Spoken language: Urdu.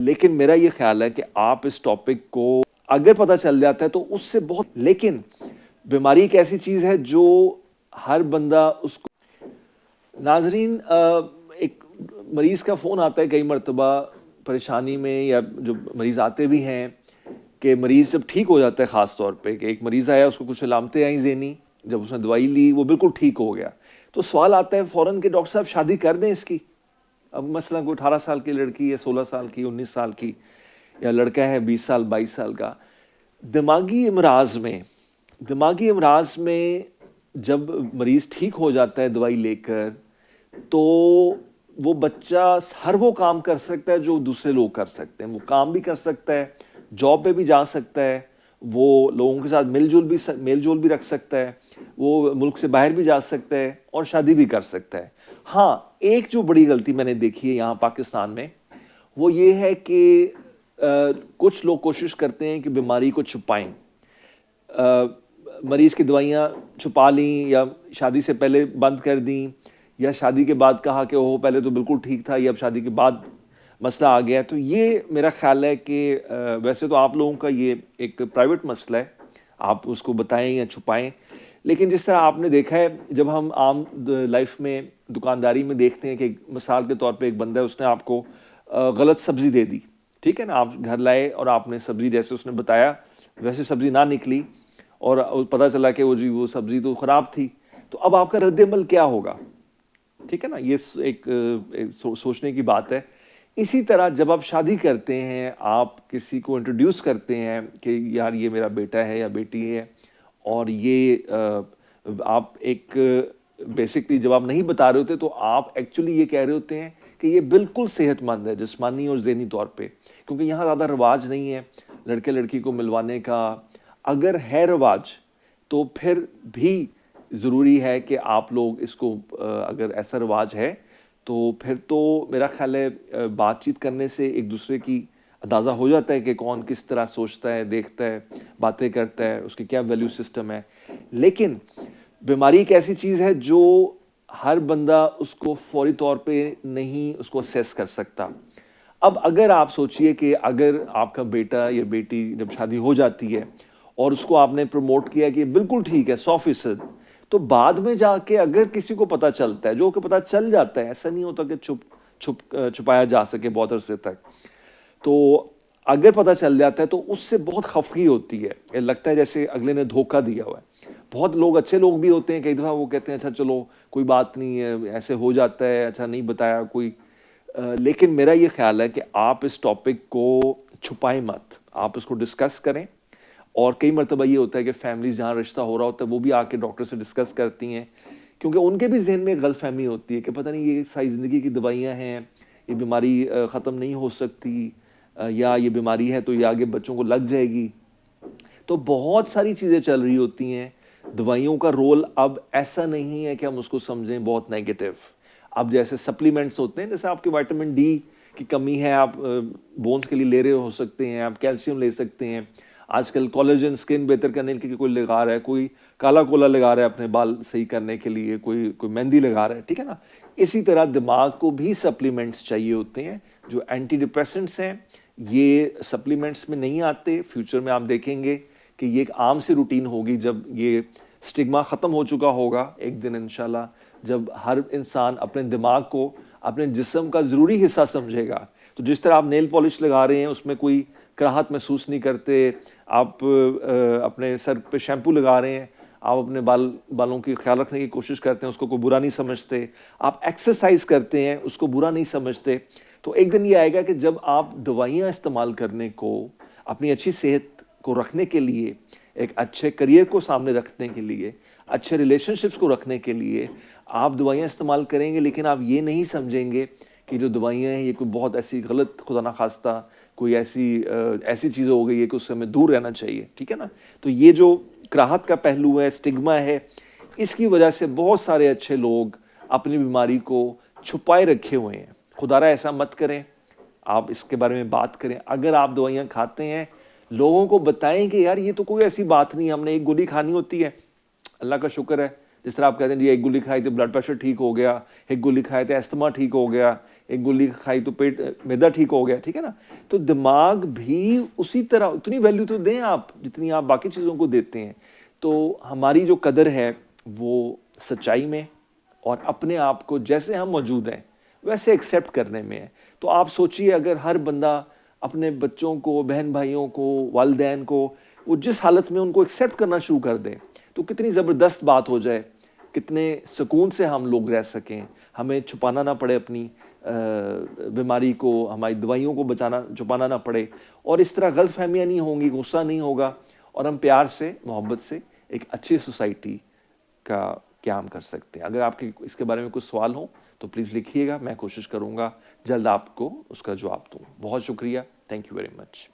لیکن میرا یہ خیال ہے کہ آپ اس ٹاپک کو اگر پتہ چل جاتا ہے تو اس سے بہت، لیکن بیماری ایک ایسی چیز ہے جو ہر بندہ اس کو، ناظرین ایک مریض کا فون آتا ہے کئی مرتبہ پریشانی میں، یا جو مریض آتے بھی ہیں کہ مریض جب ٹھیک ہو جاتا ہے، خاص طور پہ کہ ایک مریض آیا، اس کو کچھ علامتیں آئیں ذہنی، جب اس نے دوائی لی وہ بالکل ٹھیک ہو گیا، تو سوال آتا ہے فوراً کہ ڈاکٹر صاحب شادی کر دیں اس کی۔ اب مثلا کوئی 18 سال کی لڑکی ہے، 16 سال کی، 19 سال کی، یا لڑکا ہے 20 سال 22 سال کا، دماغی امراض میں جب مریض ٹھیک ہو جاتا ہے دوائی لے کر، تو وہ بچہ ہر وہ کام کر سکتا ہے جو دوسرے لوگ کر سکتے ہیں، وہ کام بھی کر سکتا ہے، جاب پہ بھی جا سکتا ہے، وہ لوگوں کے ساتھ میل جول بھی رکھ سکتا ہے، وہ ملک سے باہر بھی جا سکتا ہے، اور شادی بھی کر سکتا ہے۔ ہاں، ایک جو بڑی غلطی میں نے دیکھی ہے یہاں پاکستان میں، وہ یہ ہے کہ کچھ لوگ کوشش کرتے ہیں کہ بیماری کو چھپائیں، مریض کی دوائیاں چھپا لیں، یا شادی سے پہلے بند کر دیں، یا شادی کے بعد کہا کہ وہ پہلے تو بالکل ٹھیک تھا، یہ اب شادی کے بعد مسئلہ آ گیا ہے۔ تو یہ میرا خیال ہے کہ ویسے تو آپ لوگوں کا یہ ایک پرائیویٹ مسئلہ ہے، آپ اس کو بتائیں یا چھپائیں، لیکن جس طرح آپ نے دیکھا ہے جب ہم عام لائف میں دکانداری میں دیکھتے ہیں کہ مثال کے طور پہ ایک بندہ ہے، اس نے آپ کو غلط سبزی دے دی، ٹھیک ہے نا، آپ گھر لائے اور آپ نے سبزی جیسے اس نے بتایا ویسے سبزی نہ نکلی، اور پتہ چلا کہ وہ سبزی تو خراب تھی، تو اب آپ کا رد عمل کیا ہوگا؟ ٹھیک ہے نا، یہ ایک سوچنے کی بات ہے۔ اسی طرح جب آپ شادی کرتے ہیں، آپ کسی کو انٹروڈیوس کرتے ہیں کہ یار یہ میرا بیٹا ہے یا بیٹی ہے، اور یہ آپ ایک بیسکلی جب آپ نہیں بتا رہے ہوتے تو آپ ایکچولی یہ کہہ رہے ہوتے ہیں کہ یہ بالکل صحت مند ہے جسمانی اور ذہنی طور پہ، کیونکہ یہاں زیادہ رواج نہیں ہے لڑکے لڑکی کو ملوانے کا۔ اگر ہے رواج تو پھر بھی ضروری ہے کہ آپ لوگ اس کو، اگر ایسا رواج ہے تو پھر تو میرا خیال ہے بات چیت کرنے سے ایک دوسرے کی اندازہ ہو جاتا ہے کہ کون کس طرح سوچتا ہے، دیکھتا ہے، باتیں کرتا ہے، اس کی کیا ویلیو سسٹم ہے۔ لیکن بیماری ایک ایسی چیز ہے جو ہر بندہ اس کو فوری طور پہ نہیں اس کو اسیس کر سکتا۔ اب اگر آپ سوچئے کہ اگر آپ کا بیٹا یا بیٹی جب شادی ہو جاتی ہے اور اس کو آپ نے پروموٹ کیا کہ بالکل ٹھیک ہے 100%، تو بعد میں جا کے اگر کسی کو پتہ چلتا ہے، جو کہ پتہ چل جاتا ہے، ایسا نہیں ہوتا کہ چھپایا جا سکے بہت عرصے تک، تو اگر پتہ چل جاتا ہے تو اس سے بہت خفگی ہوتی ہے، یہ لگتا ہے جیسے اگلے نے دھوکہ دیا ہوا ہے۔ بہت لوگ، اچھے لوگ بھی ہوتے ہیں، کئی دفعہ وہ کہتے ہیں اچھا چلو کوئی بات نہیں ہے، ایسے ہو جاتا ہے، اچھا نہیں بتایا کوئی، لیکن میرا یہ خیال ہے کہ آپ اس ٹاپک کو چھپائیں مت، آپ اس کو ڈسکس کریں۔ اور کئی مرتبہ یہ ہوتا ہے کہ فیملیز جہاں رشتہ ہو رہا ہوتا ہے وہ بھی آ کے ڈاکٹر سے ڈسکس کرتی ہیں، کیونکہ ان کے بھی ذہن میں غلط فہمی ہوتی ہے کہ پتہ نہیں یہ ساری زندگی کی دوائیاں ہیں، یہ بیماری ختم نہیں ہو سکتی، یا یہ بیماری ہے تو یہ آگے بچوں کو لگ جائے گی۔ تو بہت ساری چیزیں چل رہی ہوتی ہیں، دوائیوں کا رول اب ایسا نہیں ہے کہ ہم اس کو سمجھیں بہت نیگیٹو۔ اب جیسے سپلیمنٹس ہوتے ہیں، جیسے آپ کے وائٹامن ڈی کی کمی ہے، آپ بونز کے لیے لے رہے ہو سکتے ہیں، آپ کیلشیم لے سکتے ہیں، آج کل کولیجن سکن بہتر کرنے کے لیے کوئی لگا رہا ہے، کوئی کالا کولا لگا رہا ہے اپنے بال صحیح کرنے کے لیے، کوئی مہندی لگا رہا ہے، ٹھیک ہے نا۔ اسی طرح دماغ کو بھی سپلیمنٹس چاہیے ہوتے ہیں جو اینٹی ڈپریسنٹس ہیں، یہ سپلیمنٹس میں نہیں آتے۔ فیوچر میں آپ دیکھیں گے کہ یہ ایک عام سی روٹین ہوگی جب یہ سٹگما ختم ہو چکا ہوگا ایک دن انشاءاللہ، جب ہر انسان اپنے دماغ کو اپنے جسم کا ضروری حصہ سمجھے گا۔ تو جس طرح آپ نیل پالش لگا رہے ہیں اس میں کوئی کراہت محسوس نہیں کرتے، آپ اپنے سر پہ شیمپو لگا رہے ہیں، آپ اپنے بالوں کی خیال رکھنے کی کوشش کرتے ہیں، اس کو کوئی برا نہیں سمجھتے، آپ ایکسرسائز کرتے ہیں اس کو برا نہیں سمجھتے۔ تو ایک دن یہ آئے گا کہ جب آپ دوائیاں استعمال کرنے کو، اپنی اچھی صحت کو رکھنے کے لیے، ایک اچھے کریئر کو سامنے رکھنے کے لیے، اچھے ریلیشن شپس کو رکھنے کے لیے آپ دوائیاں استعمال کریں گے، لیکن آپ یہ نہیں سمجھیں گے کہ جو دوائیاں ہیں یہ کوئی بہت ایسی غلط، خدا نخواستہ کوئی ایسی چیز ہو گئی ہے کہ اس سے ہمیں دور رہنا چاہیے، ٹھیک ہے نا۔ تو یہ جو کراہت کا پہلو ہے، سٹگما ہے، اس کی وجہ سے بہت سارے اچھے لوگ اپنی بیماری کو چھپائے رکھے ہوئے ہیں۔ خدا را ایسا مت کریں، آپ اس کے بارے میں بات کریں۔ اگر آپ دوائیاں کھاتے ہیں، لوگوں کو بتائیں کہ یار یہ تو کوئی ایسی بات نہیں، ہم نے ایک گولی کھانی ہوتی ہے، اللہ کا شکر ہے، جس طرح آپ کہتے ہیں جی ایک گولی کھائی تو بلڈ پریشر ٹھیک ہو گیا، ایک گولی کھائے تو استھما ٹھیک ہو گیا، ایک گلی کھائی تو پیٹ معدہ ٹھیک ہو گیا, ٹھیک ہے نا. تو دماغ بھی اسی طرح اتنی ویلیو تو دیں آپ جتنی آپ باقی چیزوں کو دیتے ہیں. تو ہماری جو قدر ہے وہ سچائی میں اور اپنے آپ کو جیسے ہم موجود ہیں ویسے ایکسیپٹ کرنے میں ہے. تو آپ سوچئے اگر ہر بندہ اپنے بچوں کو, بہن بھائیوں کو, والدین کو, وہ جس حالت میں ان کو ایکسیپٹ کرنا شروع کر دیں تو کتنی زبردست بات ہو جائے, کتنے سکون سے ہم لوگ رہ سکیں, ہمیں چھپانا نہ پڑے اپنی بیماری کو, ہماری دوائیوں کو چھپانا نہ پڑے, اور اس طرح غلط فہمیاں نہیں ہوں گی, غصہ نہیں ہوگا, اور ہم پیار سے, محبت سے ایک اچھی سوسائٹی کا قیام کر سکتے ہیں. اگر آپ کے اس کے بارے میں کچھ سوال ہوں تو پلیز لکھیے گا, میں کوشش کروں گا جلد آپ کو اس کا جواب دوں. بہت شکریہ, تھینک یو ویری مچ.